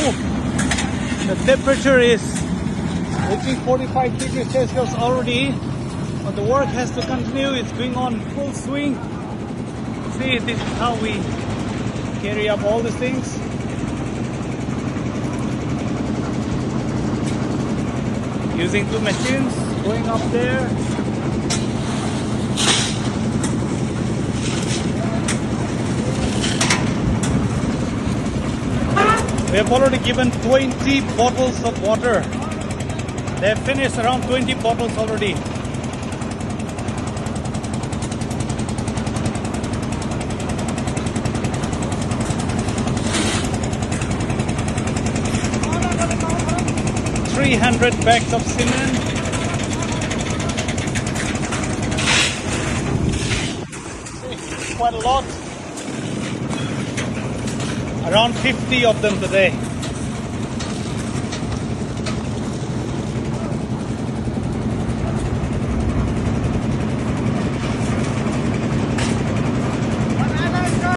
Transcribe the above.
The temperature is reaching 45 degrees Celsius already, but the work has to continue. It's going on full swing. See, this is how we carry up all these things. Using two machines, going up there. We have already given 20 bottles of water. They have finished around 20 bottles already. $300 bags of cement. Quite a lot. Around 50 of them today.